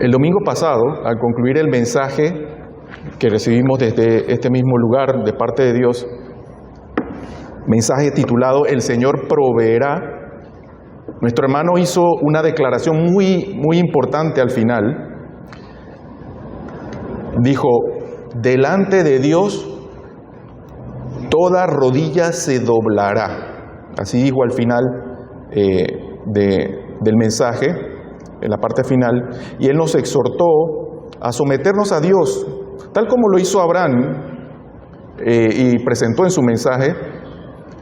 El domingo pasado, al concluir el mensaje que recibimos desde este mismo lugar de parte de Dios, mensaje titulado El Señor proveerá, nuestro hermano hizo una declaración muy importante al final. Dijo: delante de Dios toda rodilla se doblará. Así dijo al final del mensaje, en la parte final, y Él nos exhortó a someternos a Dios, tal como lo hizo Abraham, y presentó en su mensaje,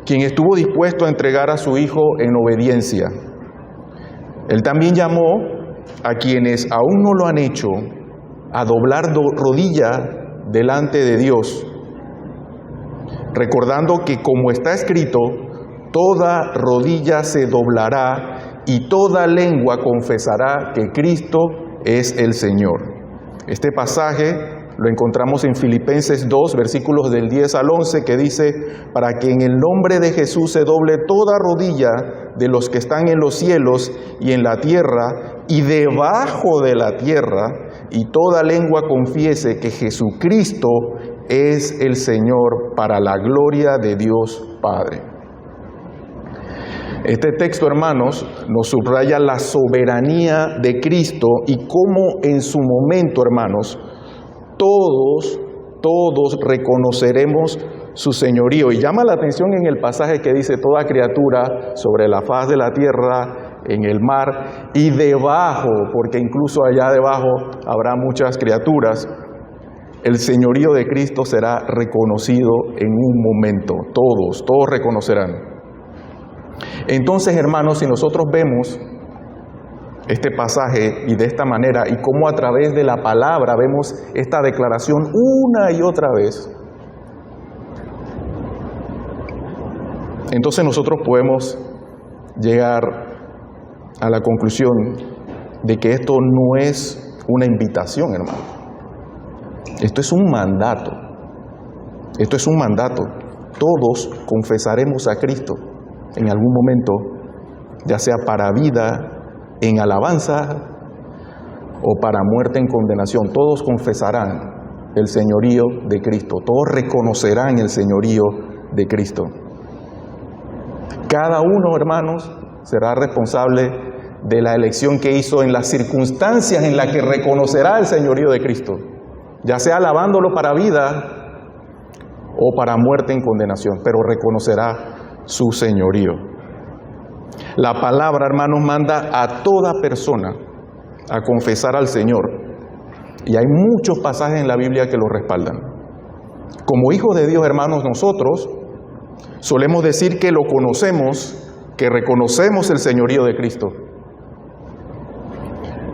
quien estuvo dispuesto a entregar a su hijo en obediencia. Él también llamó a quienes aún no lo han hecho a doblar rodilla delante de Dios, recordando que, como está escrito, toda rodilla se doblará y toda lengua confesará que Cristo es el Señor. Este pasaje lo encontramos en Filipenses 2, versículos del 10 al 11, que dice: para que en el nombre de Jesús se doble toda rodilla de los que están en los cielos y en la tierra y debajo de la tierra, y toda lengua confiese que Jesucristo es el Señor, para la gloria de Dios Padre. Este texto, hermanos, nos subraya la soberanía de Cristo y cómo en su momento, hermanos, todos reconoceremos su señorío. Y llama la atención en el pasaje que dice: toda criatura sobre la faz de la tierra, en el mar y debajo, porque incluso allá debajo habrá muchas criaturas. El señorío de Cristo será reconocido en un momento. Todos reconocerán. Entonces, hermanos, si nosotros vemos este pasaje y de esta manera, y cómo a través de la palabra vemos esta declaración una y otra vez, entonces nosotros podemos llegar a la conclusión de que esto no es una invitación, hermano. Esto es un mandato. Esto es un mandato. Todos confesaremos a Cristo en algún momento, ya sea para vida en alabanza o para muerte en condenación. Todos confesarán el señorío de Cristo. Todos reconocerán el señorío de Cristo. Cada uno, hermanos, será responsable de la elección que hizo en las circunstancias en las que reconocerá el señorío de Cristo, ya sea alabándolo para vida o para muerte en condenación, pero reconocerá su señorío. La palabra, hermanos, manda a toda persona a confesar al Señor, y hay muchos pasajes en la Biblia que lo respaldan. Como hijos de Dios, hermanos, nosotros solemos decir que lo conocemos, que reconocemos el señorío de Cristo.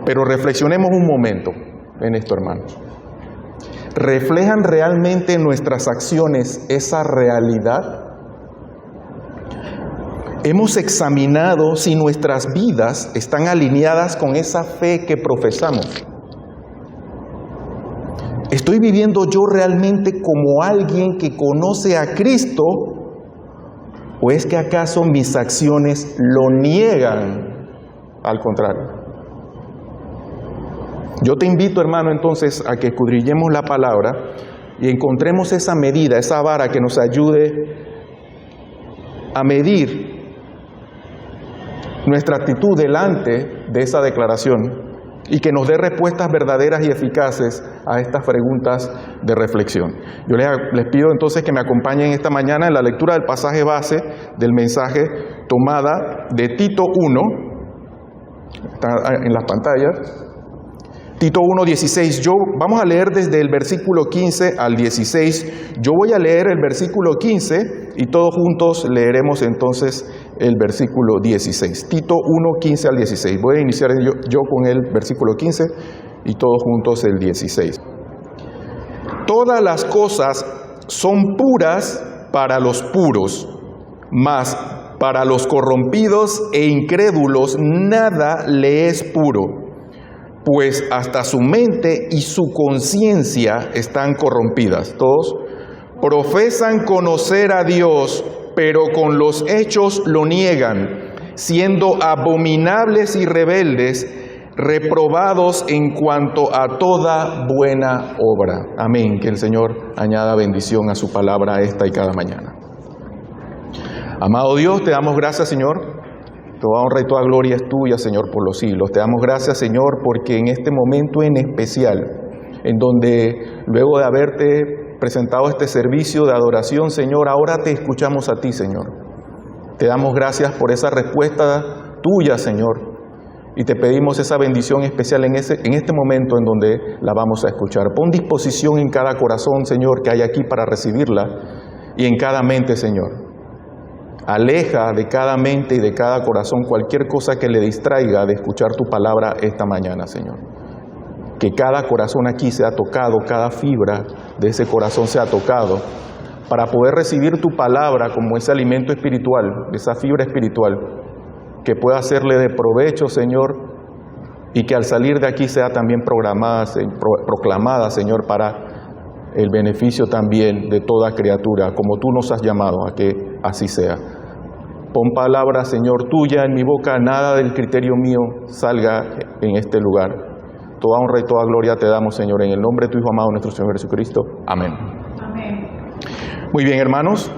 Pero reflexionemos un momento en esto, hermanos. ¿Reflejan realmente nuestras acciones esa realidad? ¿Hemos examinado si nuestras vidas están alineadas con esa fe que profesamos? ¿Estoy viviendo yo realmente como alguien que conoce a Cristo? ¿O es que acaso mis acciones lo niegan? Al contrario. Yo te invito, hermano, entonces, a que escudriñemos la palabra y encontremos esa medida, esa vara que nos ayude a medir nuestra actitud delante de esa declaración y que nos dé respuestas verdaderas y eficaces a estas preguntas de reflexión. Yo les pido entonces que me acompañen esta mañana en la lectura del pasaje base del mensaje, tomada de Tito 1, está en las pantallas, Tito 1:16. Vamos a leer desde el versículo 15 al 16. Yo voy a leer el versículo 15 y todos juntos leeremos entonces el versículo 16. Tito 1:15 al 16. Voy a iniciar yo con el versículo 15 y todos juntos el 16. Todas las cosas son puras para los puros, mas para los corrompidos e incrédulos nada le es puro, pues hasta su mente y su conciencia están corrompidas. Todos profesan conocer a Dios, pero con los hechos lo niegan, siendo abominables y rebeldes, reprobados en cuanto a toda buena obra. Amén. Que el Señor añada bendición a su palabra esta y cada mañana. Amado Dios, te damos gracias, Señor. Toda honra y toda gloria es tuya, Señor, por los siglos. Te damos gracias, Señor, porque en este momento en especial, en donde luego de haberte presentado este servicio de adoración, Señor, ahora te escuchamos a ti, Señor. Te damos gracias por esa respuesta tuya, Señor. Y te pedimos esa bendición especial en este momento en donde la vamos a escuchar. Pon disposición en cada corazón, Señor, que hay aquí para recibirla, y en cada mente, Señor. Aleja de cada mente y de cada corazón cualquier cosa que le distraiga de escuchar tu palabra esta mañana, Señor. Que cada corazón aquí sea tocado, cada fibra de ese corazón sea tocado, para poder recibir tu palabra como ese alimento espiritual, esa fibra espiritual, que pueda hacerle de provecho, Señor, y que al salir de aquí sea también proclamada, Señor, para el beneficio también de toda criatura, como tú nos has llamado a que así sea. Pon palabra, Señor, tuya en mi boca, nada del criterio mío salga en este lugar. Toda honra y toda gloria te damos, Señor, en el nombre de tu Hijo amado, nuestro Señor Jesucristo. Amén. Amén. Muy bien, hermanos.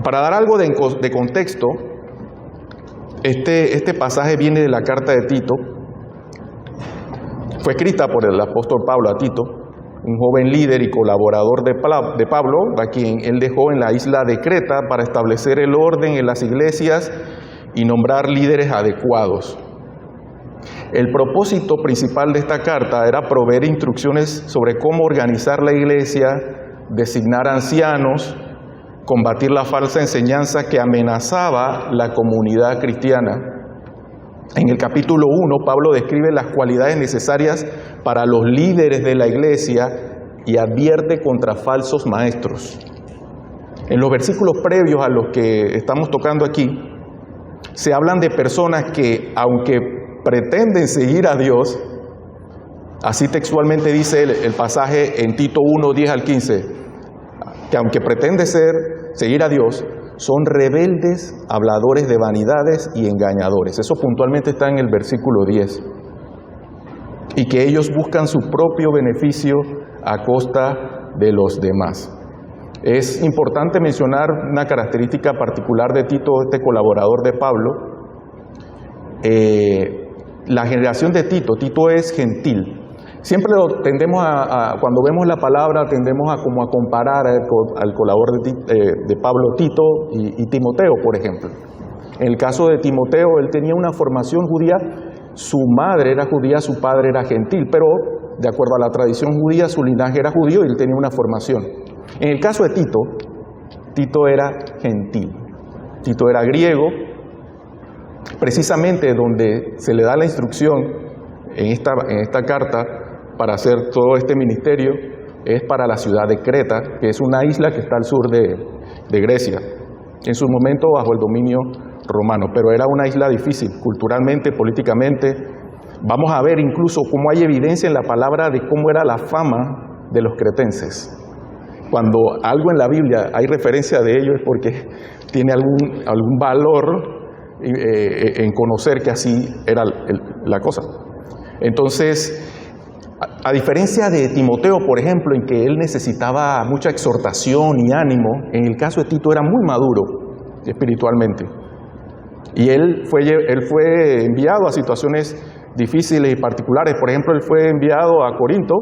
Para dar algo de contexto, este pasaje viene de la carta de Tito. Fue escrita por el apóstol Pablo a Tito, un joven líder y colaborador de Pablo, a quien él dejó en la isla de Creta para establecer el orden en las iglesias y nombrar líderes adecuados. El propósito principal de esta carta era proveer instrucciones sobre cómo organizar la iglesia, designar ancianos, combatir la falsa enseñanza que amenazaba la comunidad cristiana. En el capítulo 1, Pablo describe las cualidades necesarias para los líderes de la iglesia y advierte contra falsos maestros. En los versículos previos a los que estamos tocando aquí, se hablan de personas que, aunque pretenden seguir a Dios, así textualmente dice el pasaje en Tito 1, 10 al 15, que aunque pretende seguir a Dios, son rebeldes, habladores de vanidades y engañadores. Eso puntualmente está en el versículo 10. Y que ellos buscan su propio beneficio a costa de los demás. Es importante mencionar una característica particular de Tito, este colaborador de Pablo. La generación de Tito es gentil. Siempre tendemos cuando vemos la palabra, tendemos a comparar al colaborador de Pablo, Tito y Timoteo, por ejemplo. En el caso de Timoteo, él tenía una formación judía, su madre era judía, su padre era gentil, pero de acuerdo a la tradición judía, su linaje era judío y él tenía una formación. En el caso de Tito era gentil, Tito era griego, precisamente donde se le da la instrucción en esta carta para hacer todo este ministerio es para la ciudad de Creta, que es una isla que está al sur de Grecia, en su momento bajo el dominio romano, pero era una isla difícil, culturalmente, políticamente. Vamos a ver incluso cómo hay evidencia en la palabra de cómo era la fama de los cretenses. Cuando algo en la Biblia hay referencia de ello es porque tiene algún valor en conocer que así era la cosa. Entonces, a diferencia de Timoteo, por ejemplo, en que él necesitaba mucha exhortación y ánimo, en el caso de Tito era muy maduro espiritualmente. Y él fue enviado a situaciones difíciles y particulares. Por ejemplo, él fue enviado a Corinto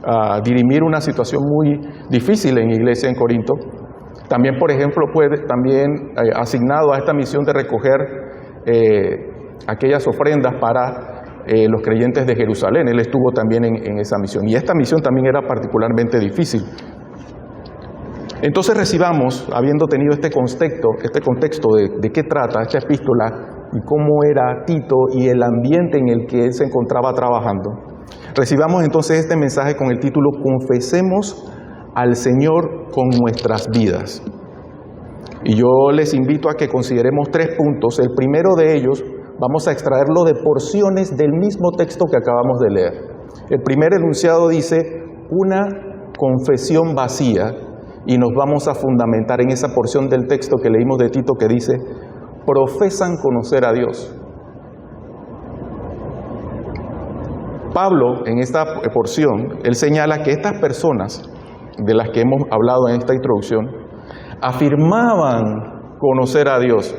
a dirimir una situación muy difícil en la iglesia en Corinto. También, por ejemplo, fue asignado a esta misión de recoger aquellas ofrendas para los creyentes de Jerusalén. Él estuvo también en esa misión. Y esta misión también era particularmente difícil. Entonces recibamos, habiendo tenido este contexto de qué trata esta epístola y cómo era Tito y el ambiente en el que él se encontraba trabajando, recibamos entonces este mensaje con el título Confesemos al Señor con nuestras vidas. Y yo les invito a que consideremos 3 puntos. El primero de ellos vamos a extraerlo de porciones del mismo texto que acabamos de leer. El primer enunciado dice una confesión vacía y nos vamos a fundamentar en esa porción del texto que leímos de Tito que dice profesan conocer a Dios. Pablo, en esta porción, él señala que estas personas de las que hemos hablado en esta introducción, afirmaban conocer a Dios.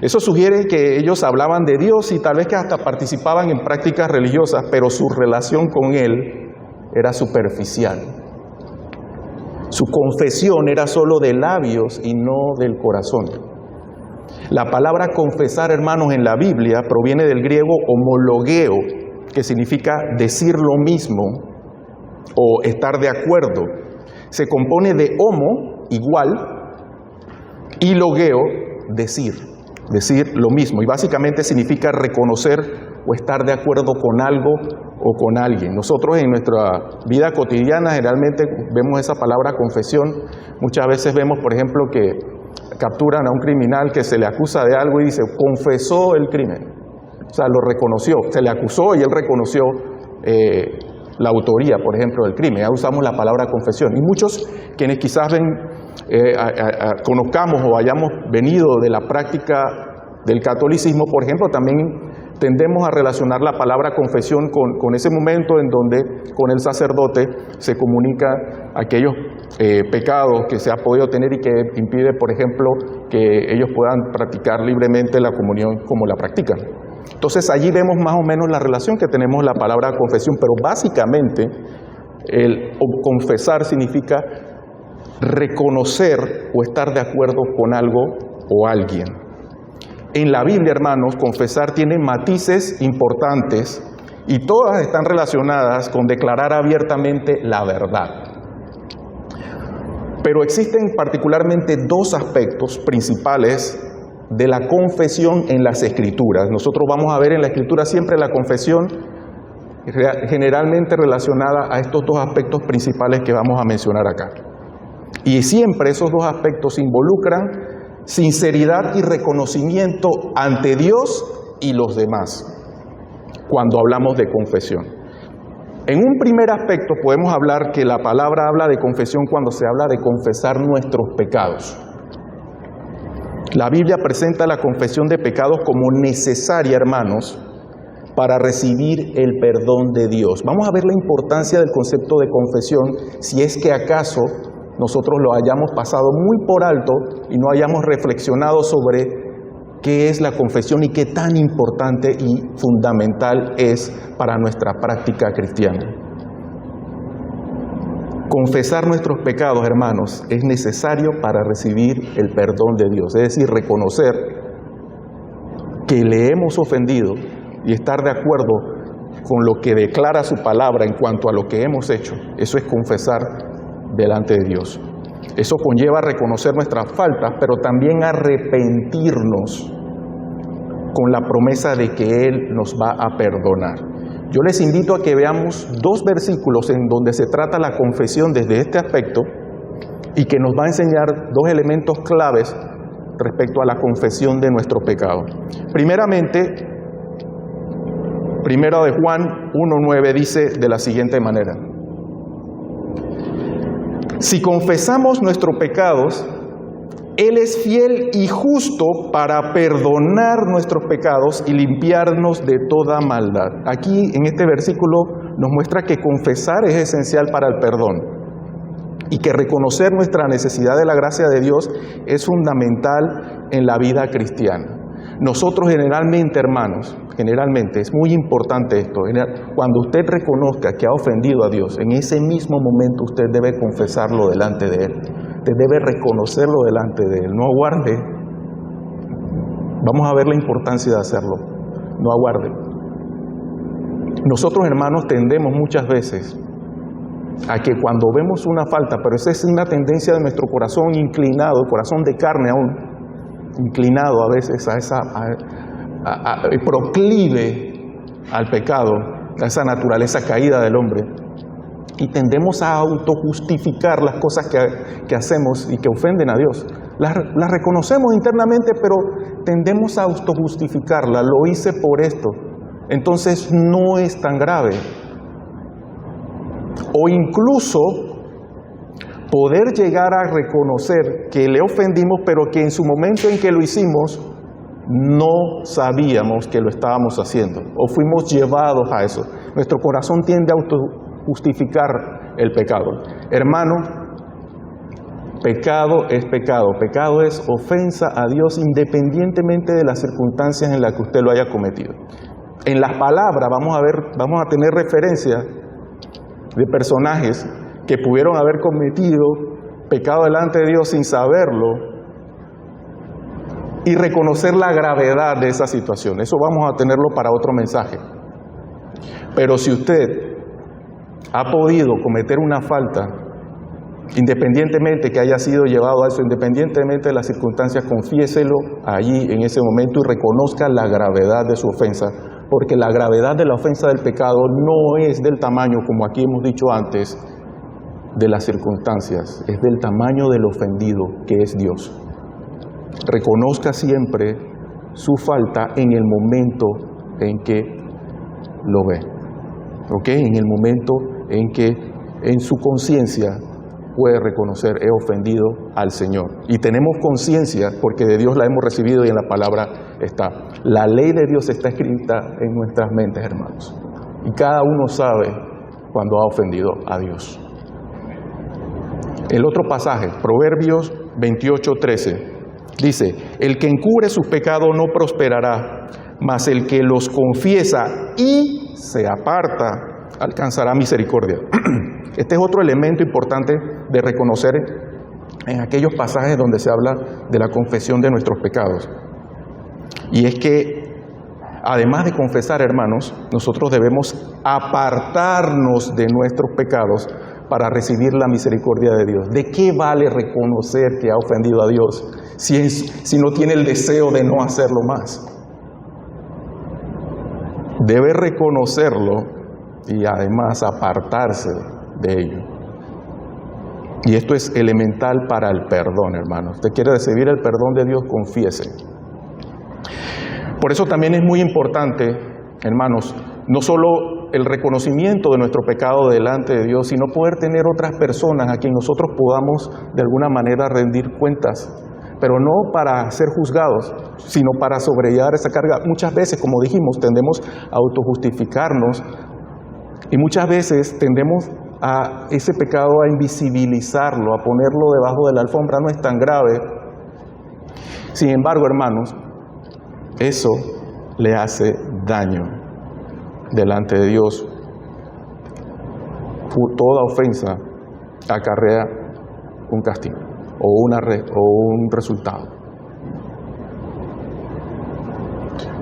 Eso sugiere que ellos hablaban de Dios y tal vez que hasta participaban en prácticas religiosas, pero su relación con Él era superficial. Su confesión era solo de labios y no del corazón. La palabra confesar, hermanos, en la Biblia proviene del griego homologeo, que significa decir lo mismo o estar de acuerdo. Se compone de homo, igual, y logeo, decir lo mismo. Y básicamente significa reconocer o estar de acuerdo con algo o con alguien. Nosotros en nuestra vida cotidiana generalmente vemos esa palabra confesión. Muchas veces vemos, por ejemplo, que capturan a un criminal que se le acusa de algo y dice, confesó el crimen. O sea, lo reconoció, se le acusó y él reconoció la autoría, por ejemplo, del crimen. Ya usamos la palabra confesión. Y muchos quienes quizás conozcamos o hayamos venido de la práctica del catolicismo, por ejemplo, también tendemos a relacionar la palabra confesión con ese momento en donde con el sacerdote se comunica aquellos pecados que se ha podido tener y que impide, por ejemplo, que ellos puedan practicar libremente la comunión como la practican. Entonces allí vemos más o menos la relación que tenemos la palabra confesión, pero básicamente el confesar significa reconocer o estar de acuerdo con algo o alguien. En la Biblia, hermanos, confesar tiene matices importantes y todas están relacionadas con declarar abiertamente la verdad. Pero existen particularmente dos aspectos principales de la confesión en las Escrituras. Nosotros vamos a ver en la Escritura siempre la confesión generalmente relacionada a estos dos aspectos principales que vamos a mencionar acá. Y siempre esos dos aspectos involucran sinceridad y reconocimiento ante Dios y los demás cuando hablamos de confesión. En un primer aspecto podemos hablar que la palabra habla de confesión cuando se habla de confesar nuestros pecados. La Biblia presenta la confesión de pecados como necesaria, hermanos, para recibir el perdón de Dios. Vamos a ver la importancia del concepto de confesión, si es que acaso nosotros lo hayamos pasado muy por alto y no hayamos reflexionado sobre qué es la confesión y qué tan importante y fundamental es para nuestra práctica cristiana. Confesar nuestros pecados, hermanos, es necesario para recibir el perdón de Dios. Es decir, reconocer que le hemos ofendido y estar de acuerdo con lo que declara su palabra en cuanto a lo que hemos hecho. Eso es confesar delante de Dios. Eso conlleva reconocer nuestras faltas, pero también arrepentirnos con la promesa de que Él nos va a perdonar. Yo les invito a que veamos dos versículos en donde se trata la confesión desde este aspecto y que nos va a enseñar dos elementos claves respecto a la confesión de nuestro pecado. Primeramente, primero de Juan 1:9 dice de la siguiente manera: si confesamos nuestros pecados, Él es fiel y justo para perdonar nuestros pecados y limpiarnos de toda maldad. Aquí en este versículo nos muestra que confesar es esencial para el perdón y que reconocer nuestra necesidad de la gracia de Dios es fundamental en la vida cristiana. Nosotros generalmente, hermanos, es muy importante esto. Cuando usted reconozca que ha ofendido a Dios, en ese mismo momento usted debe confesarlo delante de Él. Usted debe reconocerlo delante de Él. No aguarde. Vamos a ver la importancia de hacerlo. No aguarde. Nosotros, hermanos, tendemos muchas veces a que cuando vemos una falta, pero esa es una tendencia de nuestro corazón inclinado, corazón de carne aún, inclinado a veces a esa proclive al pecado, a esa naturaleza caída del hombre, y tendemos a autojustificar las cosas que hacemos y que ofenden a Dios. Las reconocemos internamente, pero tendemos a autojustificarla. Lo hice por esto, entonces no es tan grave. O incluso poder llegar a reconocer que le ofendimos, pero que en su momento en que lo hicimos, no sabíamos que lo estábamos haciendo, o fuimos llevados a eso. Nuestro corazón tiende a autojustificar el pecado. Hermano, pecado es pecado. Pecado es ofensa a Dios independientemente de las circunstancias en las que usted lo haya cometido. En las palabras vamos a tener referencia de personajes que pudieron haber cometido pecado delante de Dios sin saberlo y reconocer la gravedad de esa situación. Eso vamos a tenerlo para otro mensaje. Pero si usted ha podido cometer una falta, independientemente que haya sido llevado a eso, independientemente de las circunstancias, confiéselo allí en ese momento y reconozca la gravedad de su ofensa, porque la gravedad de la ofensa del pecado no es del tamaño, como aquí hemos dicho antes, de las circunstancias, es del tamaño del ofendido, que es Dios. Reconozca siempre su falta en el momento en que lo ve, ¿ok? En el momento en que en su conciencia puede reconocer, he ofendido al Señor. Y tenemos conciencia porque de Dios la hemos recibido y en la palabra está. La ley de Dios está escrita en nuestras mentes, hermanos. Y cada uno sabe cuando ha ofendido a Dios. El otro pasaje, Proverbios 28:13, dice: el que encubre sus pecados no prosperará, mas el que los confiesa y se aparta alcanzará misericordia. Este es otro elemento importante de reconocer en aquellos pasajes donde se habla de la confesión de nuestros pecados. Y es que, además de confesar, hermanos, nosotros debemos apartarnos de nuestros pecados para recibir la misericordia de Dios. ¿De qué vale reconocer que ha ofendido a Dios si no tiene el deseo de no hacerlo más? Debe reconocerlo y además apartarse de ello. Y esto es elemental para el perdón, hermanos. Usted quiere recibir el perdón de Dios, confiese. Por eso también es muy importante, hermanos, no solo el reconocimiento de nuestro pecado delante de Dios, sino poder tener otras personas a quien nosotros podamos de alguna manera rendir cuentas, pero no para ser juzgados, sino para sobrellevar esa carga. Muchas veces, como dijimos, tendemos a autojustificarnos y muchas veces tendemos a ese pecado a invisibilizarlo, a ponerlo debajo de la alfombra. No es tan grave. Sin embargo, hermanos, eso le hace daño delante de Dios. Toda ofensa acarrea un castigo o un resultado.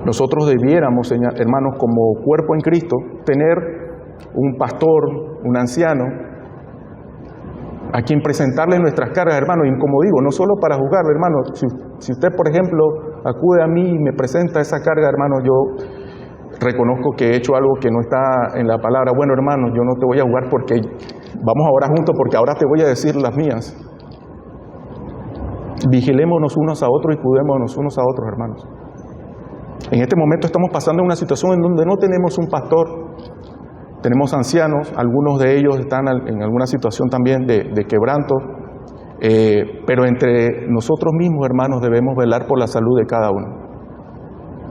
Nosotros debiéramos, hermanos, como cuerpo en Cristo, tener un pastor, un anciano, a quien presentarle nuestras cargas, hermanos. Y como digo, no solo para juzgar, hermano. Si usted, por ejemplo, acude a mí y me presenta esa carga, hermano, yo reconozco que he hecho algo que no está en la palabra. Bueno, hermano, yo no te voy a juzgar porque vamos a orar juntos, porque ahora te voy a decir las mías. Vigilémonos unos a otros y cuidémonos unos a otros, hermanos. En este momento estamos pasando una situación en donde no tenemos un pastor. Tenemos ancianos, algunos de ellos están en alguna situación también de quebranto, pero entre nosotros mismos, hermanos, debemos velar por la salud de cada uno.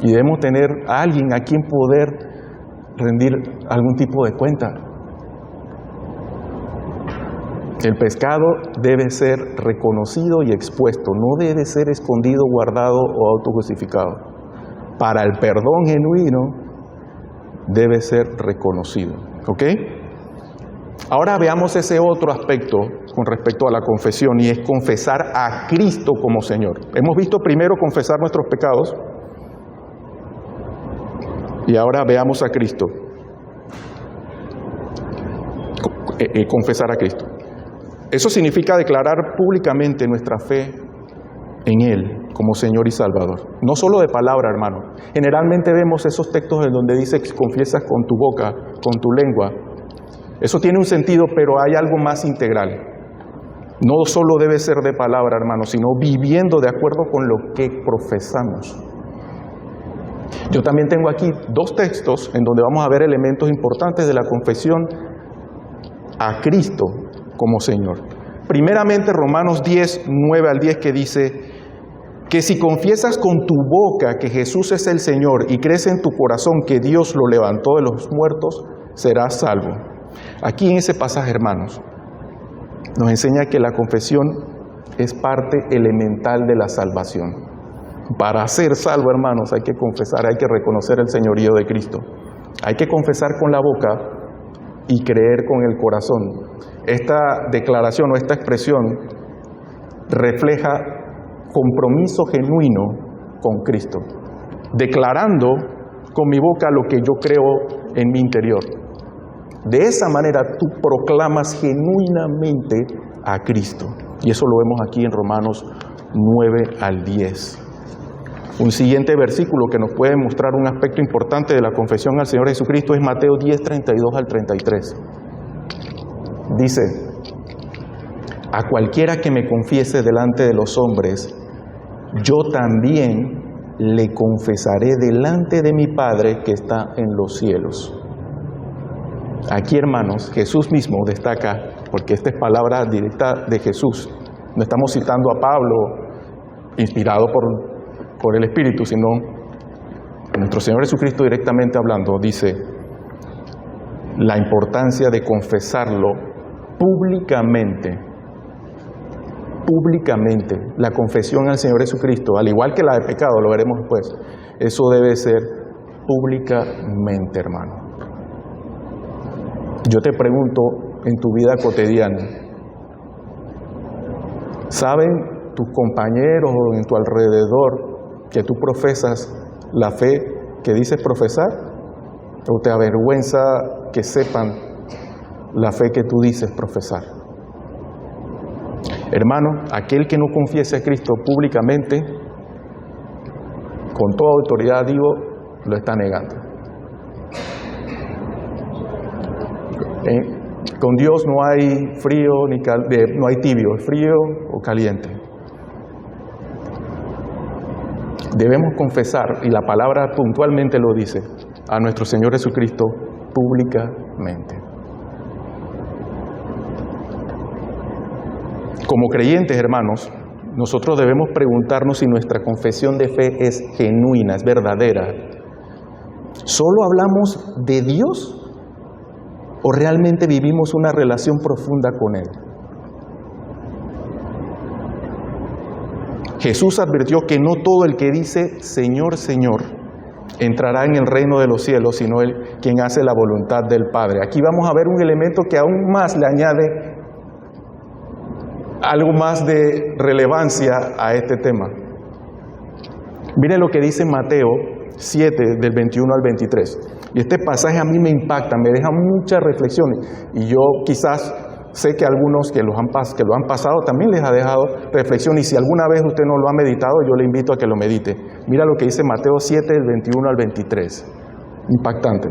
Y debemos tener a alguien a quien poder rendir algún tipo de cuenta. El pecado debe ser reconocido y expuesto, no debe ser escondido, guardado o autojustificado. Para el perdón genuino, debe ser reconocido, ¿ok? Ahora veamos ese otro aspecto con respecto a la confesión, y es confesar a Cristo como Señor. Hemos visto primero confesar nuestros pecados, y ahora veamos a Cristo. Confesar a Cristo. Eso significa declarar públicamente nuestra fe en Él como Señor y Salvador. No solo de palabra, hermano. Generalmente vemos esos textos en donde dice que confiesas con tu boca, con tu lengua. Eso tiene un sentido, pero hay algo más integral. No solo debe ser de palabra, hermano, sino viviendo de acuerdo con lo que profesamos. Yo también tengo aquí dos textos en donde vamos a ver elementos importantes de la confesión a Cristo como Señor. Primeramente, Romanos 10, 9 al 10, que dice que si confiesas con tu boca que Jesús es el Señor y crees en tu corazón que Dios lo levantó de los muertos, serás salvo. Aquí en ese pasaje, hermanos, nos enseña que la confesión es parte elemental de la salvación. Para ser salvo, hermanos, hay que confesar, hay que reconocer el señorío de Cristo. Hay que confesar con la boca y creer con el corazón. Esta declaración o esta expresión refleja compromiso genuino con Cristo, declarando con mi boca lo que yo creo en mi interior. De esa manera tú proclamas genuinamente a Cristo. Y eso lo vemos aquí en Romanos 9 al 10. Un siguiente versículo que nos puede mostrar un aspecto importante de la confesión al Señor Jesucristo es Mateo 10, 32 al 33. Dice: a cualquiera que me confiese delante de los hombres, yo también le confesaré delante de mi Padre que está en los cielos. Aquí, hermanos, Jesús mismo destaca, porque esta es palabra directa de Jesús. No estamos citando a Pablo, inspirado por el Espíritu, sino nuestro Señor Jesucristo directamente hablando, dice la importancia de confesarlo públicamente. Públicamente, la confesión al Señor Jesucristo, al igual que la de pecado, lo veremos después, eso debe ser públicamente, hermano. Yo te pregunto, en tu vida cotidiana, ¿saben tus compañeros o en tu alrededor que tú profesas la fe que dices profesar? ¿O te avergüenza que sepan la fe que tú dices profesar? Hermano, aquel que no confiese a Cristo públicamente, con toda autoridad digo, lo está negando. Con Dios no hay frío no hay tibio, es frío o caliente. Debemos confesar, y la palabra puntualmente lo dice, a nuestro Señor Jesucristo públicamente. Como creyentes, hermanos, nosotros debemos preguntarnos si nuestra confesión de fe es genuina, es verdadera. ¿Solo hablamos de Dios o realmente vivimos una relación profunda con Él? Jesús advirtió que no todo el que dice Señor, Señor entrará en el reino de los cielos, sino quien hace la voluntad del Padre. Aquí vamos a ver un elemento que aún más le añade algo más de relevancia a este tema. Miren lo que dice Mateo 7, del 21 al 23. Y este pasaje a mí me impacta, me deja muchas reflexiones. Y yo quizás sé que algunos que lo han pasado también les ha dejado reflexión. Y si alguna vez usted no lo ha meditado, yo le invito a que lo medite. Mira lo que dice Mateo 7, del 21 al 23. Impactante.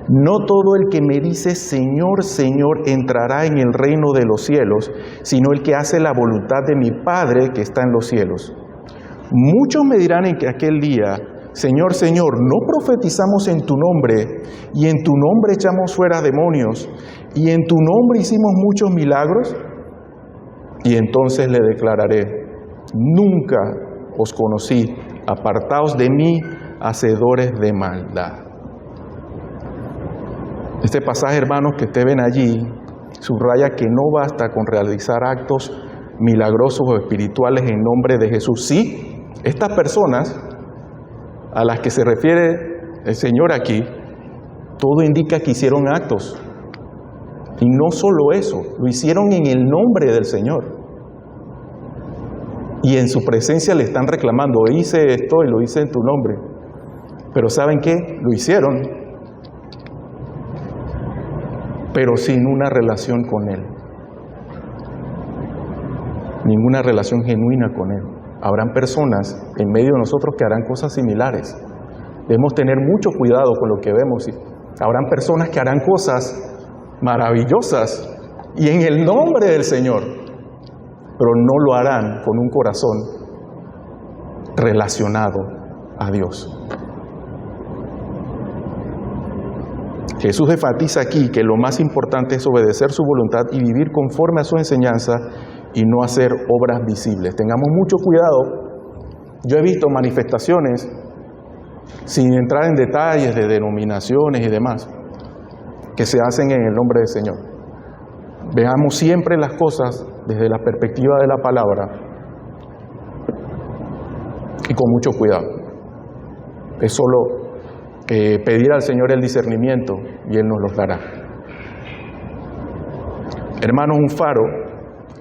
No todo el que me dice Señor, Señor entrará en el reino de los cielos, sino el que hace la voluntad de mi Padre que está en los cielos. Muchos me dirán en aquel día: Señor, Señor, ¿no profetizamos en tu nombre, y en tu nombre echamos fuera demonios, y en tu nombre hicimos muchos milagros? Y entonces le declararé: nunca os conocí, apartaos de mí, hacedores de maldad. Este pasaje, hermanos, que ustedes ven allí, subraya que no basta con realizar actos milagrosos o espirituales en nombre de Jesús. Sí, estas personas a las que se refiere el Señor aquí, todo indica que hicieron actos. Y no solo eso, lo hicieron en el nombre del Señor. Y en su presencia le están reclamando: hice esto y lo hice en tu nombre. Pero ¿saben qué? Lo hicieron, pero sin una relación con Él. Ninguna relación genuina con Él. Habrán personas en medio de nosotros que harán cosas similares. Debemos tener mucho cuidado con lo que vemos. Habrán personas que harán cosas maravillosas y en el nombre del Señor, pero no lo harán con un corazón relacionado a Dios. Jesús enfatiza aquí que lo más importante es obedecer su voluntad y vivir conforme a su enseñanza y no hacer obras visibles. Tengamos mucho cuidado. Yo he visto manifestaciones, sin entrar en detalles de denominaciones y demás, que se hacen en el nombre del Señor. Veamos siempre las cosas desde la perspectiva de la palabra y con mucho cuidado. Es solo pedir al Señor el discernimiento y Él nos los dará. Hermanos, un faro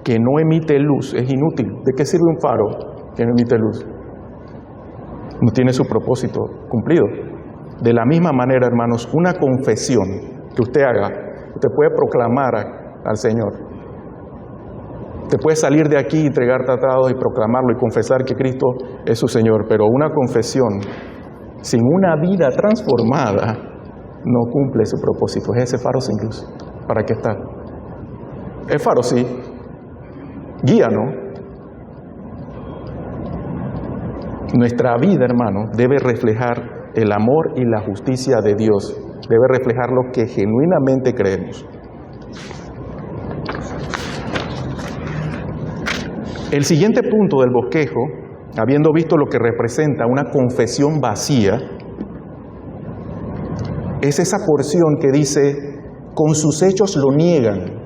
que no emite luz es inútil. ¿De qué sirve un faro que no emite luz? No tiene su propósito cumplido. De la misma manera, hermanos, una confesión que usted haga, usted puede proclamar al Señor. Usted puede salir de aquí, entregar tratados y proclamarlo y confesar que Cristo es su Señor, pero una confesión sin una vida transformada no cumple su propósito. Es ese faro sin luz. ¿Para qué está? El faro sí, guía, ¿no? Nuestra vida, hermanos, debe reflejar el amor y la justicia de Dios. Debe reflejar lo que genuinamente creemos. El siguiente punto del bosquejo, habiendo visto lo que representa una confesión vacía, es esa porción que dice, con sus hechos lo niegan.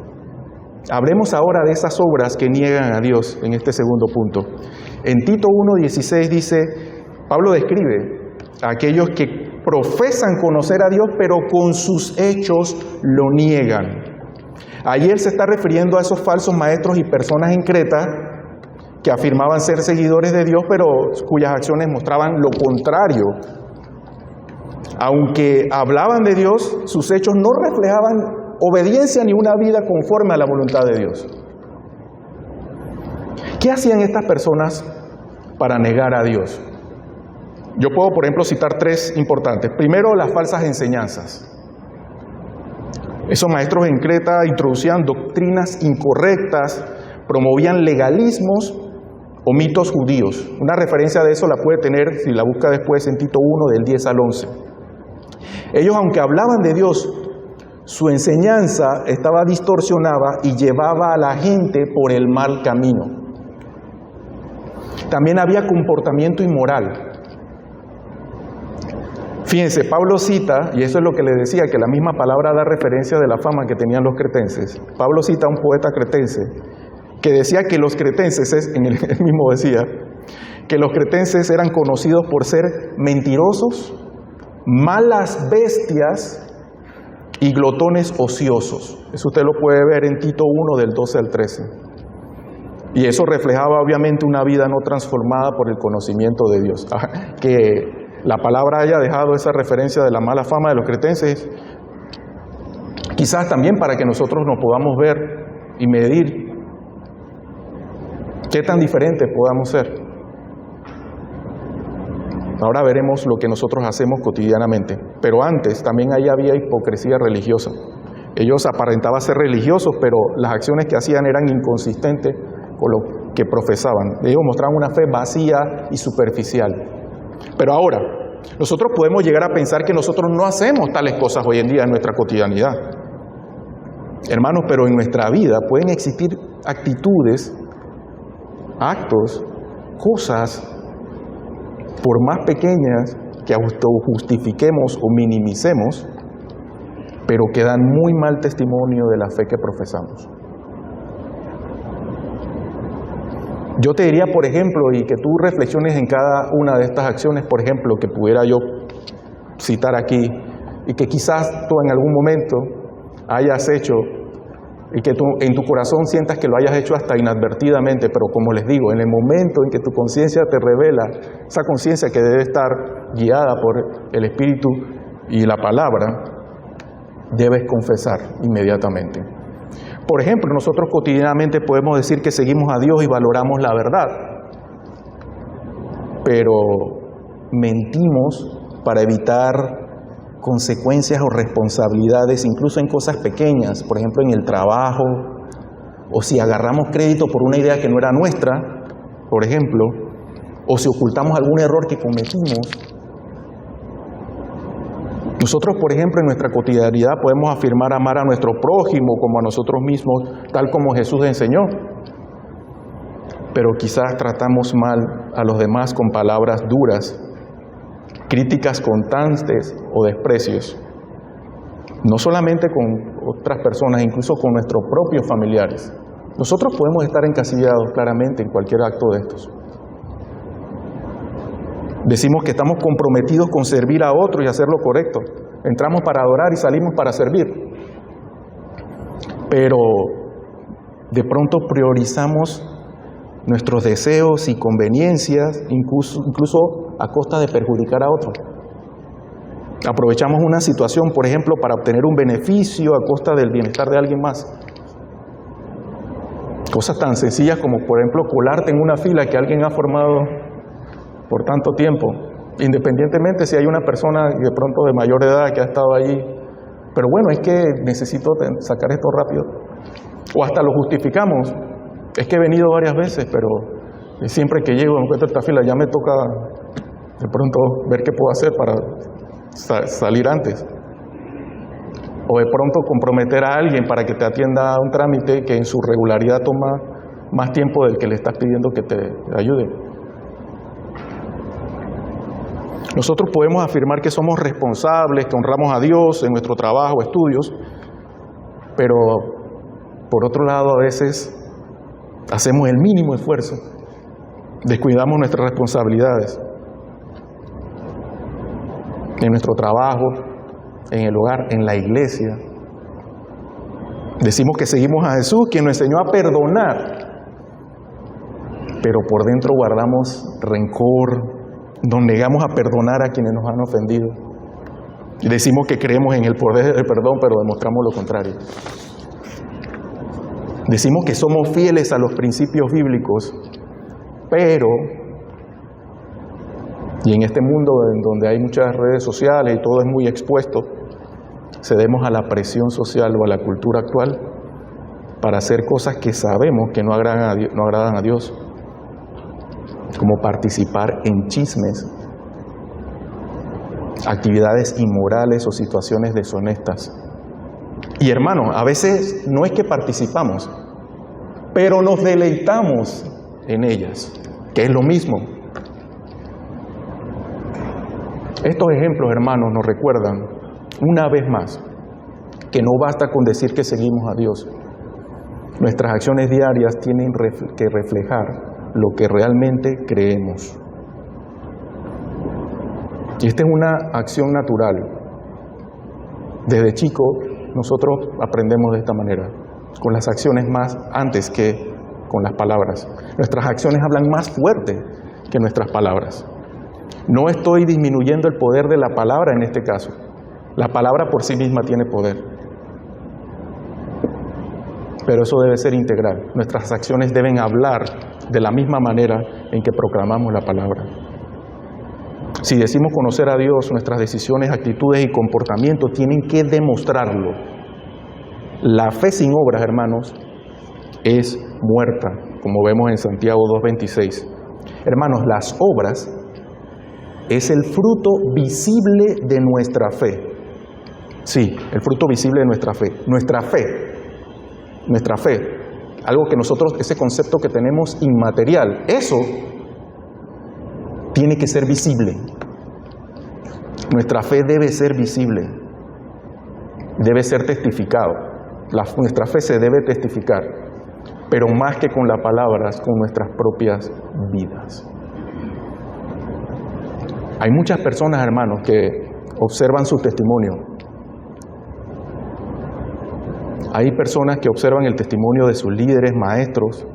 Hablemos ahora de esas obras que niegan a Dios en este segundo punto. En Tito 1:16 dice, Pablo describe a aquellos que profesan conocer a Dios, pero con sus hechos lo niegan. Allí él se está refiriendo a esos falsos maestros y personas en Creta que afirmaban ser seguidores de Dios, pero cuyas acciones mostraban lo contrario. Aunque hablaban de Dios, sus hechos no reflejaban obediencia ni una vida conforme a la voluntad de Dios. ¿Qué hacían estas personas para negar a Dios? Yo puedo, por ejemplo, citar tres importantes. Primero, las falsas enseñanzas. Esos maestros en Creta introducían doctrinas incorrectas, promovían legalismos o mitos judíos. Una referencia de eso la puede tener, si la busca después, en Tito 1, del 10 al 11. Ellos, aunque hablaban de Dios, su enseñanza estaba distorsionada y llevaba a la gente por el mal camino. También había comportamiento inmoral. Fíjense, Pablo cita, y eso es lo que le decía, que la misma palabra da referencia de la fama que tenían los cretenses. Pablo cita a un poeta cretense que decía que los cretenses, él mismo decía, que los cretenses eran conocidos por ser mentirosos, malas bestias y glotones ociosos. Eso usted lo puede ver en Tito 1 del 12 al 13. Y eso reflejaba obviamente una vida no transformada por el conocimiento de Dios. Que la palabra haya dejado esa referencia de la mala fama de los cretenses, quizás también para que nosotros nos podamos ver y medir qué tan diferentes podamos ser. Ahora veremos lo que nosotros hacemos cotidianamente. Pero antes también ahí había hipocresía religiosa. Ellos aparentaban ser religiosos, pero las acciones que hacían eran inconsistentes con lo que profesaban. Ellos mostraban una fe vacía y superficial. Pero ahora, nosotros podemos llegar a pensar que nosotros no hacemos tales cosas hoy en día en nuestra cotidianidad. Hermanos, pero en nuestra vida pueden existir actitudes, actos, cosas, por más pequeñas que autojustifiquemos o minimicemos, pero que dan muy mal testimonio de la fe que profesamos. Yo te diría, por ejemplo, y que tú reflexiones en cada una de estas acciones, por ejemplo, que pudiera yo citar aquí, y que quizás tú en algún momento hayas hecho, y que tú en tu corazón sientas que lo hayas hecho hasta inadvertidamente, pero como les digo, en el momento en que tu conciencia te revela, esa conciencia que debe estar guiada por el Espíritu y la palabra, debes confesar inmediatamente. Por ejemplo, nosotros cotidianamente podemos decir que seguimos a Dios y valoramos la verdad, pero mentimos para evitar consecuencias o responsabilidades, incluso en cosas pequeñas, por ejemplo en el trabajo, o si agarramos crédito por una idea que no era nuestra, por ejemplo, o si ocultamos algún error que cometimos. Nosotros, por ejemplo, en nuestra cotidianidad podemos afirmar amar a nuestro prójimo como a nosotros mismos, tal como Jesús enseñó. Pero quizás tratamos mal a los demás con palabras duras, críticas constantes o desprecios. No solamente con otras personas, incluso con nuestros propios familiares. Nosotros podemos estar encasillados claramente en cualquier acto de estos. Decimos que estamos comprometidos con servir a otros y hacer lo correcto. Entramos para adorar y salimos para servir. Pero de pronto priorizamos nuestros deseos y conveniencias, incluso a costa de perjudicar a otros. Aprovechamos una situación, por ejemplo, para obtener un beneficio a costa del bienestar de alguien más. Cosas tan sencillas como, por ejemplo, colarte en una fila que alguien ha formado por tanto tiempo, independientemente si hay una persona de pronto de mayor edad que ha estado allí, pero bueno, es que necesito sacar esto rápido. O hasta lo justificamos. Es que he venido varias veces, pero siempre que llego encuentro esta fila, ya me toca de pronto ver qué puedo hacer para salir antes. O de pronto comprometer a alguien para que te atienda a un trámite que en su regularidad toma más tiempo del que le estás pidiendo que te ayude. Nosotros podemos afirmar que somos responsables, que honramos a Dios en nuestro trabajo o estudios, pero por otro lado a veces hacemos el mínimo esfuerzo, descuidamos nuestras responsabilidades en nuestro trabajo, en el hogar, en la iglesia. Decimos que seguimos a Jesús, quien nos enseñó a perdonar, pero por dentro guardamos rencor, nos negamos a perdonar a quienes nos han ofendido. Y decimos que creemos en el poder del perdón, pero demostramos lo contrario. Decimos que somos fieles a los principios bíblicos, pero, y en este mundo en donde hay muchas redes sociales y todo es muy expuesto, cedemos a la presión social o a la cultura actual para hacer cosas que sabemos que no agradan a Dios, como participar en chismes, actividades inmorales o situaciones deshonestas. Y hermanos, a veces no es que participamos, pero nos deleitamos en ellas, que es lo mismo. Estos ejemplos, hermanos, nos recuerdan una vez más que no basta con decir que seguimos a Dios. Nuestras acciones diarias tienen que reflejar lo que realmente creemos. Y esta es una acción natural. Desde chico nosotros aprendemos de esta manera, con las acciones más antes que con las palabras. Nuestras acciones hablan más fuerte que nuestras palabras. No estoy disminuyendo el poder de la palabra en este caso. La palabra por sí misma tiene poder. Pero eso debe ser integral. Nuestras acciones deben hablar de la misma manera en que proclamamos la palabra. Si decimos conocer a Dios, nuestras decisiones, actitudes y comportamientos tienen que demostrarlo. La fe sin obras, hermanos, es muerta, como vemos en Santiago 2:26. Hermanos, las obras es el fruto visible de nuestra fe. Sí, el fruto visible de nuestra fe. Nuestra fe, algo que nosotros, ese concepto que tenemos inmaterial, eso tiene que ser visible. Nuestra fe debe ser visible, debe ser testificado. Nuestra fe se debe testificar, pero más que con las palabras, con nuestras propias vidas. Hay muchas personas, hermanos, que observan su testimonio. Hay personas que observan el testimonio de sus líderes, maestros,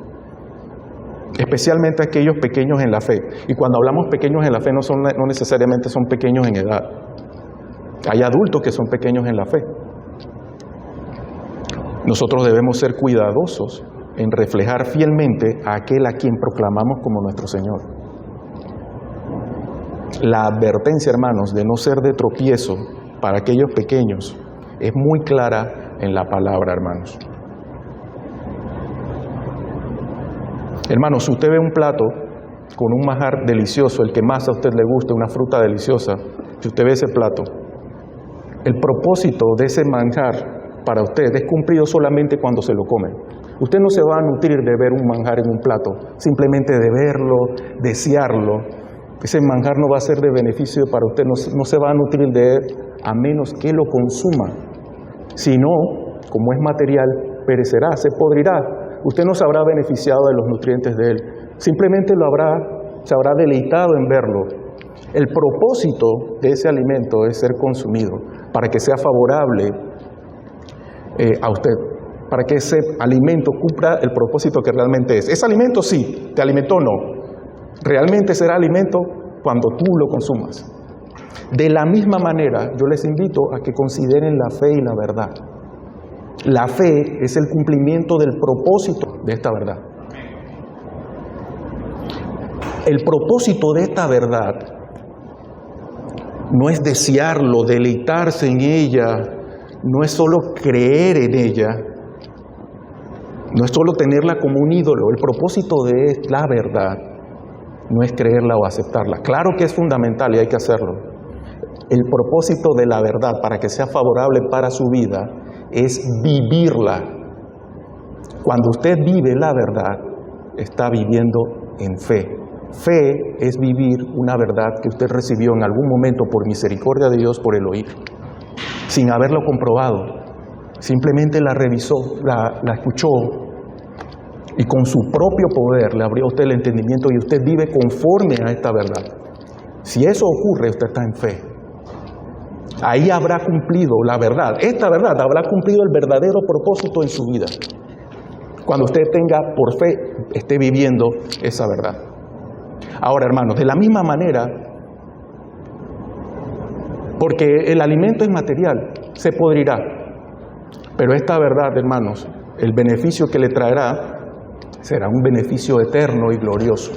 especialmente aquellos pequeños en la fe. Y cuando hablamos pequeños en la fe, no necesariamente son pequeños en edad. Hay adultos que son pequeños en la fe. Nosotros debemos ser cuidadosos en reflejar fielmente a aquel a quien proclamamos como nuestro Señor. La advertencia, hermanos, de no ser de tropiezo para aquellos pequeños es muy clara en la palabra, hermanos. Hermanos, si usted ve un plato con un manjar delicioso, el que más a usted le guste, una fruta deliciosa, si usted ve ese plato, el propósito de ese manjar para usted es cumplido solamente cuando se lo come. Usted no se va a nutrir de ver un manjar en un plato, simplemente de verlo, desearlo. Ese manjar no va a ser de beneficio para usted, no se va a nutrir de él a menos que lo consuma. Si no, como es material, perecerá, se podrirá. Usted no se habrá beneficiado de los nutrientes de él. Simplemente se habrá deleitado en verlo. El propósito de ese alimento es ser consumido para que sea favorable a usted, para que ese alimento cumpla el propósito que realmente es. ¿Es alimento? Sí. ¿Te alimentó? No. Realmente será alimento cuando tú lo consumas. De la misma manera, yo les invito a que consideren la fe y la verdad. La fe es el cumplimiento del propósito de esta verdad. El propósito de esta verdad no es desearlo, deleitarse en ella, no es solo creer en ella, no es solo tenerla como un ídolo. El propósito de la verdad no es creerla o aceptarla. Claro que es fundamental y hay que hacerlo. El propósito de la verdad, para que sea favorable para su vida, es vivirla. Cuando usted vive la verdad, está viviendo en fe. Fe es vivir una verdad que usted recibió en algún momento por misericordia de Dios, por el oír, sin haberlo comprobado. Simplemente la revisó, la escuchó, y con su propio poder le abrió a usted el entendimiento y usted vive conforme a esta verdad. Si eso ocurre, usted está en fe. Ahí habrá cumplido la verdad. Esta verdad habrá cumplido el verdadero propósito en su vida. Cuando usted tenga por fe, esté viviendo esa verdad. Ahora, hermanos, de la misma manera, porque el alimento es material, se podrirá. Pero esta verdad, hermanos, el beneficio que le traerá será un beneficio eterno y glorioso.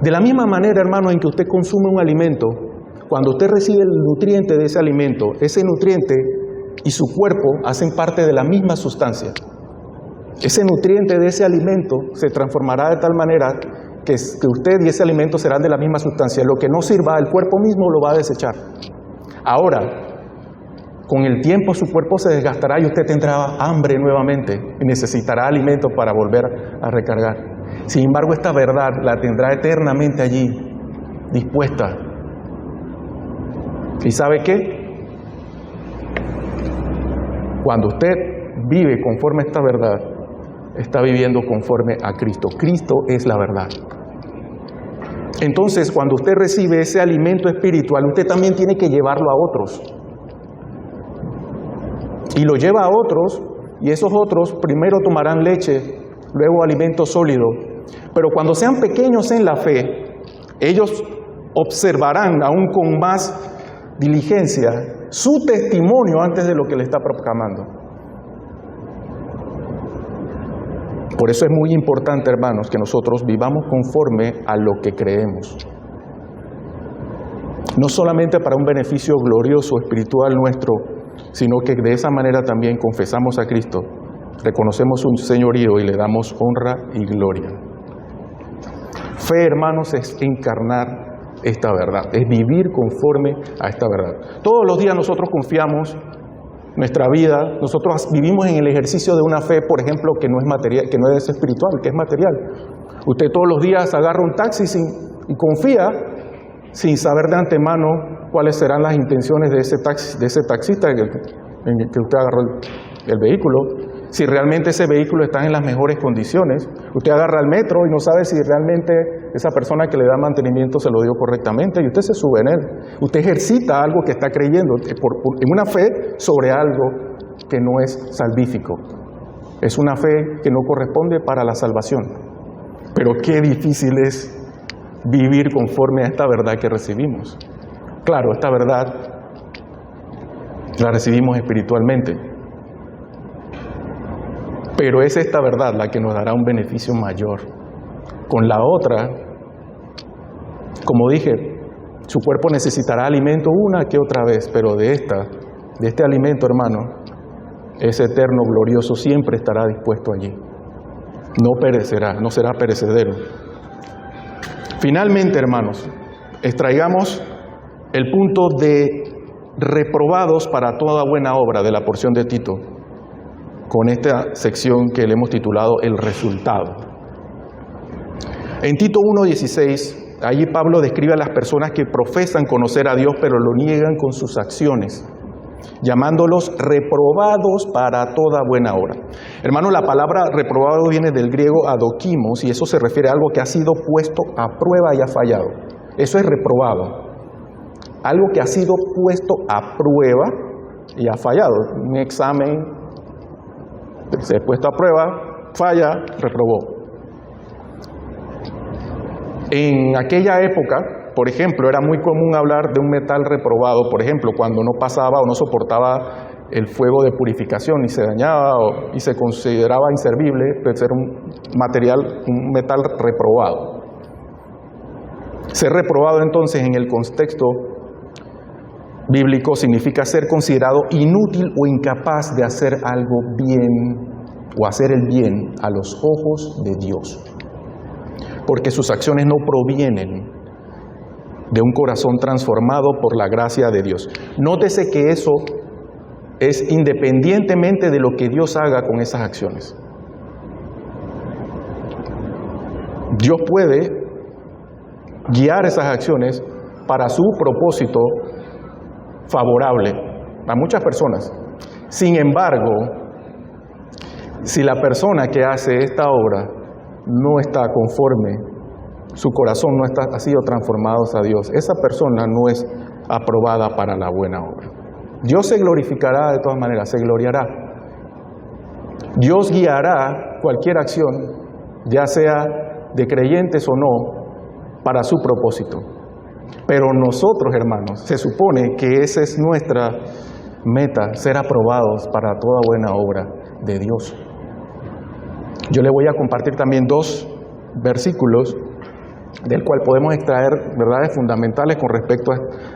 De la misma manera, hermanos, en que usted consume un alimento, cuando usted recibe el nutriente de ese alimento, ese nutriente y su cuerpo hacen parte de la misma sustancia. Ese nutriente de ese alimento se transformará de tal manera que usted y ese alimento serán de la misma sustancia. Lo que no sirva, el cuerpo mismo lo va a desechar. Ahora, con el tiempo su cuerpo se desgastará y usted tendrá hambre nuevamente y necesitará alimento para volver a recargar. Sin embargo, esta verdad la tendrá eternamente allí, dispuesta. ¿Y sabe qué? Cuando usted vive conforme a esta verdad, está viviendo conforme a Cristo. Cristo es la verdad. Entonces, cuando usted recibe ese alimento espiritual, usted también tiene que llevarlo a otros. Y lo lleva a otros, y esos otros primero tomarán leche, luego alimento sólido. Pero cuando sean pequeños en la fe, ellos observarán aún con más diligencia su testimonio antes de lo que le está proclamando. Por eso es muy importante, hermanos, que nosotros vivamos conforme a lo que creemos. No solamente para un beneficio glorioso espiritual nuestro, sino que de esa manera también confesamos a Cristo, reconocemos su señorío y le damos honra y gloria. Fe, hermanos, es encarnar esta verdad, es vivir conforme a esta verdad. Todos los días nosotros confiamos nuestra vida, nosotros vivimos en el ejercicio de una fe, por ejemplo, que no es material, que no es espiritual, que es material. Usted todos los días agarra un taxi y confía sin saber de antemano cuáles serán las intenciones de ese taxista en el que usted agarró el vehículo. Si realmente ese vehículo está en las mejores condiciones. Usted agarra el metro y no sabe si realmente esa persona que le da mantenimiento se lo dio correctamente y usted se sube en él. Usted ejercita algo que está creyendo en una fe sobre algo que no es salvífico. Es una fe que no corresponde para la salvación. Pero qué difícil es vivir conforme a esta verdad que recibimos. Claro, esta verdad la recibimos espiritualmente. Pero es esta verdad la que nos dará un beneficio mayor. Con la otra, como dije, su cuerpo necesitará alimento una que otra vez, pero de este alimento, hermano, es eterno, glorioso, siempre estará dispuesto allí. No perecerá, no será perecedero. Finalmente, hermanos, extraigamos el punto de reprobados para toda buena obra de la porción de Tito, con esta sección que le hemos titulado El resultado. En Tito 1:16, allí Pablo describe a las personas que profesan conocer a Dios, pero lo niegan con sus acciones. llamándolos reprobados para toda buena obra. Hermano, la palabra reprobado viene del griego adokimos, y eso se refiere a algo que ha sido puesto a prueba y ha fallado. Eso es reprobado. Algo que ha sido puesto a prueba y ha fallado. Un examen se ha puesto a prueba, falla, reprobó. En aquella época, por ejemplo, era muy común hablar de un metal reprobado, por ejemplo, cuando no pasaba o no soportaba el fuego de purificación y se dañaba y se consideraba inservible, pues era un metal reprobado. Ser reprobado entonces en el contexto bíblico significa ser considerado inútil o incapaz de hacer algo bien o hacer el bien a los ojos de Dios, porque sus acciones no provienen de un corazón transformado por la gracia de Dios. Nótese que eso es independientemente de lo que Dios haga con esas acciones. Dios puede guiar esas acciones para su propósito favorable a muchas personas. Sin embargo, si la persona que hace esta obra no está conforme, su corazón no ha sido transformado a Dios, esa persona no es aprobada para la buena obra. Dios se glorificará de todas maneras, se gloriará. Dios guiará cualquier acción, ya sea de creyentes o no, para su propósito. Pero nosotros, hermanos, se supone que esa es nuestra meta, ser aprobados para toda buena obra de Dios. Yo le voy a compartir también 2 versículos del cual podemos extraer verdades fundamentales con respecto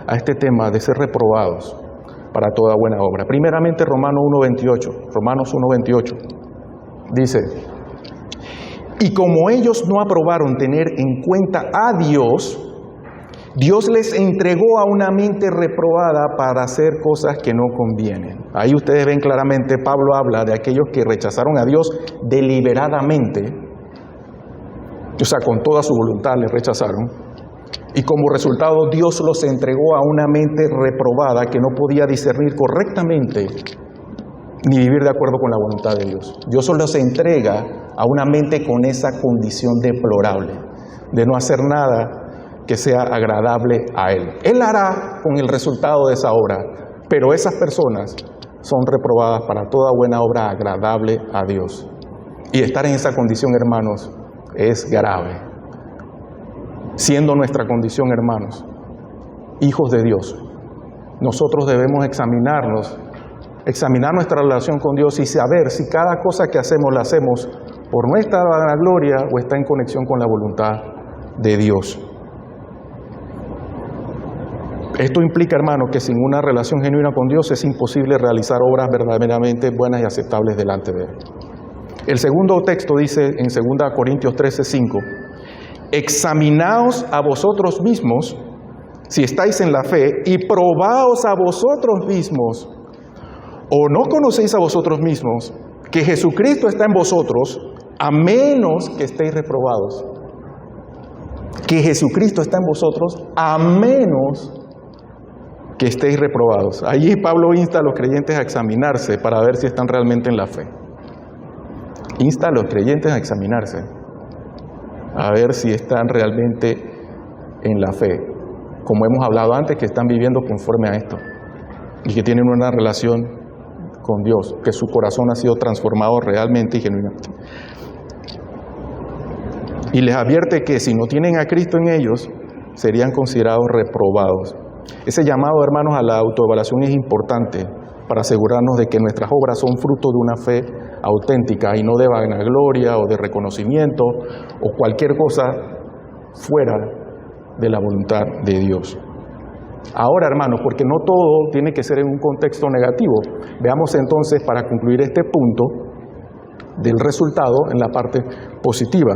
a este tema de ser reprobados para toda buena obra. Primeramente, Romanos 1:28 dice: y como ellos no aprobaron tener en cuenta a Dios, Dios les entregó a una mente reprobada para hacer cosas que no convienen. Ahí ustedes ven claramente, Pablo habla de aquellos que rechazaron a Dios deliberadamente, o sea, con toda su voluntad les rechazaron, y como resultado Dios los entregó a una mente reprobada que no podía discernir correctamente ni vivir de acuerdo con la voluntad de Dios. Dios los entrega a una mente con esa condición deplorable, de no hacer nada que sea agradable a Él. Él hará con el resultado de esa obra, pero esas personas son reprobadas para toda buena obra agradable a Dios. Y estar en esa condición, hermanos, es grave. Siendo nuestra condición, hermanos, hijos de Dios, nosotros debemos examinar nuestra relación con Dios y saber si cada cosa que hacemos la hacemos por nuestra vanagloria o está en conexión con la voluntad de Dios. Esto implica, hermano, que sin una relación genuina con Dios es imposible realizar obras verdaderamente buenas y aceptables delante de Él. El segundo texto dice en 2 Corintios 13:5: examinaos a vosotros mismos si estáis en la fe y probaos a vosotros mismos, o no conocéis a vosotros mismos que Jesucristo está en vosotros, a menos que estéis reprobados. Que Jesucristo está en vosotros, a menos que estéis reprobados. Allí Pablo insta a los creyentes a examinarse para ver si están realmente en la fe. Insta a los creyentes a examinarse, a ver si están realmente en la fe, como hemos hablado antes, que están viviendo conforme a esto y que tienen una relación con Dios, que su corazón ha sido transformado realmente y genuinamente. Y les advierte que si no tienen a Cristo en ellos, serían considerados reprobados. Ese llamado, hermanos, a la autoevaluación es importante para asegurarnos de que nuestras obras son fruto de una fe auténtica y no de vanagloria o de reconocimiento o cualquier cosa fuera de la voluntad de Dios. Ahora, hermanos, porque no todo tiene que ser en un contexto negativo, veamos entonces, para concluir este punto del resultado, en la parte positiva.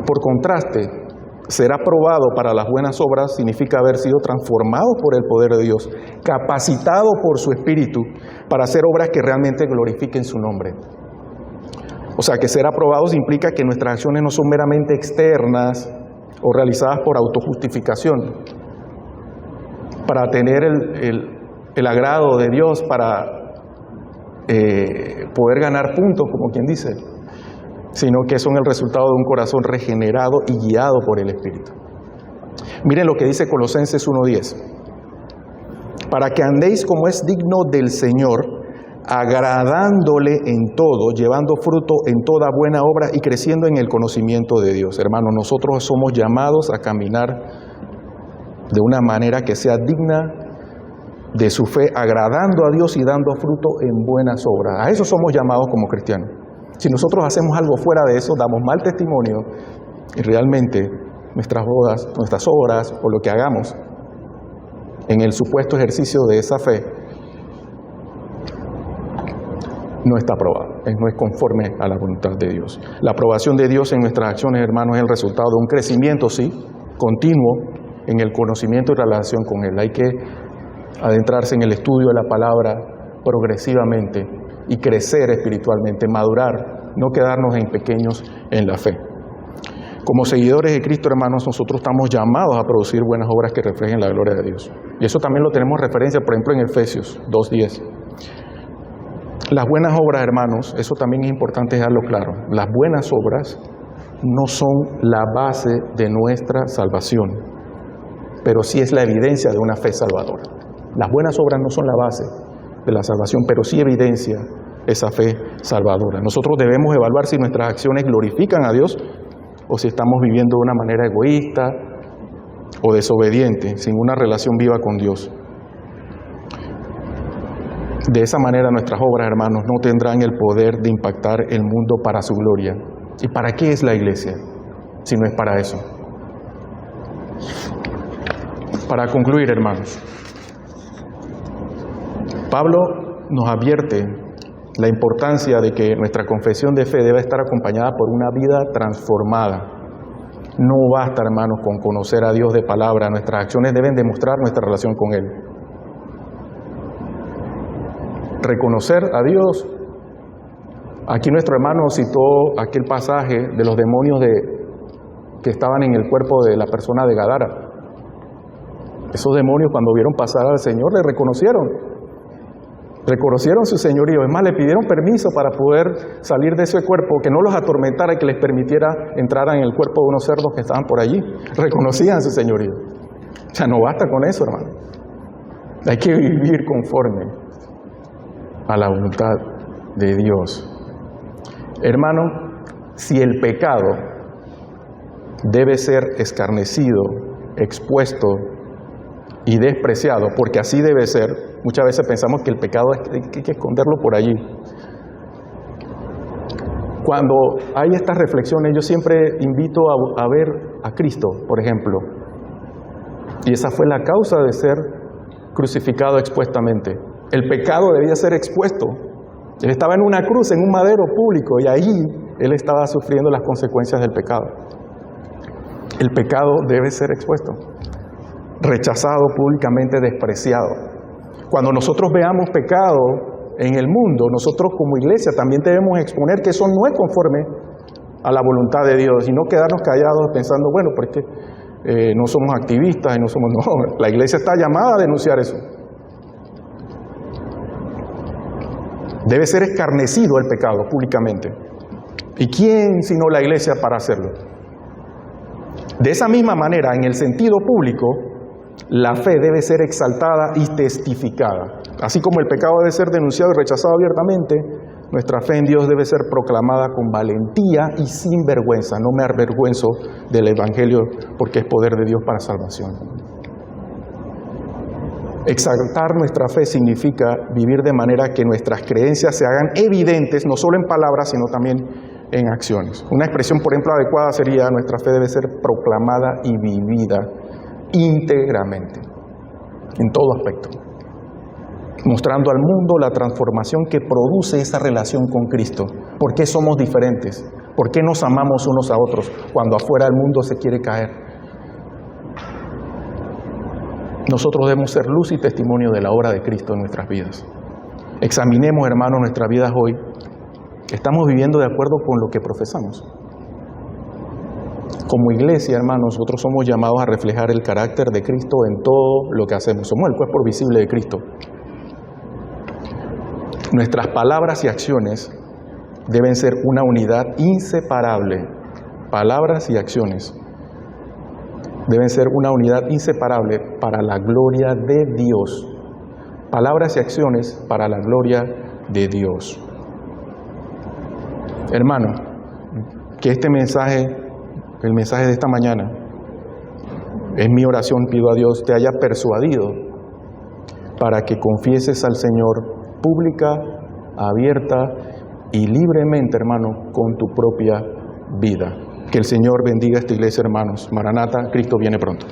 Por contraste, ser aprobado para las buenas obras significa haber sido transformado por el poder de Dios, capacitado por su Espíritu para hacer obras que realmente glorifiquen su nombre. O sea, que ser aprobados implica que nuestras acciones no son meramente externas o realizadas por autojustificación, para tener el agrado de Dios para poder ganar puntos, como quien dice, sino que son el resultado de un corazón regenerado y guiado por el Espíritu. Miren lo que dice Colosenses 1:10. Para que andéis como es digno del Señor, agradándole en todo, llevando fruto en toda buena obra y creciendo en el conocimiento de Dios. Hermanos, nosotros somos llamados a caminar de una manera que sea digna de su fe, agradando a Dios y dando fruto en buenas obras. A eso somos llamados como cristianos. Si nosotros hacemos algo fuera de eso, damos mal testimonio y realmente nuestras obras o lo que hagamos en el supuesto ejercicio de esa fe no está aprobado, no es conforme a la voluntad de Dios. La aprobación de Dios en nuestras acciones, hermanos, es el resultado de un crecimiento, sí, continuo en el conocimiento y relación con Él. Hay que adentrarse en el estudio de la palabra progresivamente y crecer espiritualmente, madurar, no quedarnos en pequeños en la fe. Como seguidores de Cristo, hermanos, nosotros estamos llamados a producir buenas obras que reflejen la gloria de Dios. Y eso también lo tenemos referencia, por ejemplo, en Efesios 2:10. Las buenas obras, hermanos, eso también es importante dejarlo claro. Las buenas obras no son la base de nuestra salvación, pero sí es la evidencia de una fe salvadora. Las buenas obras no son la base de la salvación, pero sí evidencia esa fe salvadora. Nosotros debemos evaluar si nuestras acciones glorifican a Dios o si estamos viviendo de una manera egoísta o desobediente, sin una relación viva con Dios. De esa manera nuestras obras, hermanos, no tendrán el poder de impactar el mundo para su gloria. ¿Y para qué es la iglesia? Si no es para eso. Para concluir, hermanos, Pablo nos advierte la importancia de que nuestra confesión de fe debe estar acompañada por una vida transformada. No basta, hermanos, con conocer a Dios de palabra. Nuestras acciones deben demostrar nuestra relación con Él. Reconocer a Dios. Aquí nuestro hermano citó aquel pasaje de los demonios que estaban en el cuerpo de la persona de Gadara. Esos demonios, cuando vieron pasar al Señor, le reconocieron su señorío. Es más, le pidieron permiso para poder salir de ese cuerpo, que no los atormentara y que les permitiera entrar en el cuerpo de unos cerdos que estaban por allí. Reconocían su señorío. O sea, no basta con eso, hermano. Hay que vivir conforme a la voluntad de Dios. Hermano, si el pecado debe ser escarnecido, expuesto y despreciado, porque así debe ser, muchas veces pensamos que el pecado hay que esconderlo por allí. Cuando hay estas reflexiones, yo siempre invito a ver a Cristo, por ejemplo, y esa fue la causa de ser crucificado expuestamente. El pecado debía ser expuesto. Él estaba en una cruz, en un madero público, y ahí Él estaba sufriendo las consecuencias del pecado. El pecado debe ser expuesto, rechazado públicamente, despreciado. Cuando nosotros veamos pecado en el mundo, nosotros como iglesia también debemos exponer que eso no es conforme a la voluntad de Dios, y no quedarnos callados pensando, bueno, porque no somos activistas y no somos... No, la iglesia está llamada a denunciar eso. Debe ser escarnecido el pecado públicamente. ¿Y quién sino la iglesia para hacerlo? De esa misma manera, en el sentido público, la fe debe ser exaltada y testificada. Así como el pecado debe ser denunciado y rechazado abiertamente, nuestra fe en Dios debe ser proclamada con valentía y sin vergüenza. No me avergüenzo del Evangelio, porque es poder de Dios para salvación. Exaltar nuestra fe significa vivir de manera que nuestras creencias se hagan evidentes, no solo en palabras, sino también en acciones. Una expresión, por ejemplo, adecuada sería: nuestra fe debe ser proclamada y vivida íntegramente, en todo aspecto, mostrando al mundo la transformación que produce esa relación con Cristo. ¿Por qué somos diferentes? ¿Por qué nos amamos unos a otros cuando afuera el mundo se quiere caer? Nosotros debemos ser luz y testimonio de la obra de Cristo en nuestras vidas. Examinemos, hermanos, nuestras vidas hoy. ¿Estamos viviendo de acuerdo con lo que profesamos? Como iglesia, hermanos, nosotros somos llamados a reflejar el carácter de Cristo en todo lo que hacemos. Somos el cuerpo visible de Cristo. Nuestras palabras y acciones deben ser una unidad inseparable. Palabras y acciones deben ser una unidad inseparable para la gloria de Dios. Palabras y acciones para la gloria de Dios. Hermano, que este mensaje, el mensaje de esta mañana, es mi oración, pido a Dios, te haya persuadido para que confieses al Señor pública, abierta y libremente, hermano, con tu propia vida. Que el Señor bendiga esta iglesia, hermanos. Maranata, Cristo viene pronto.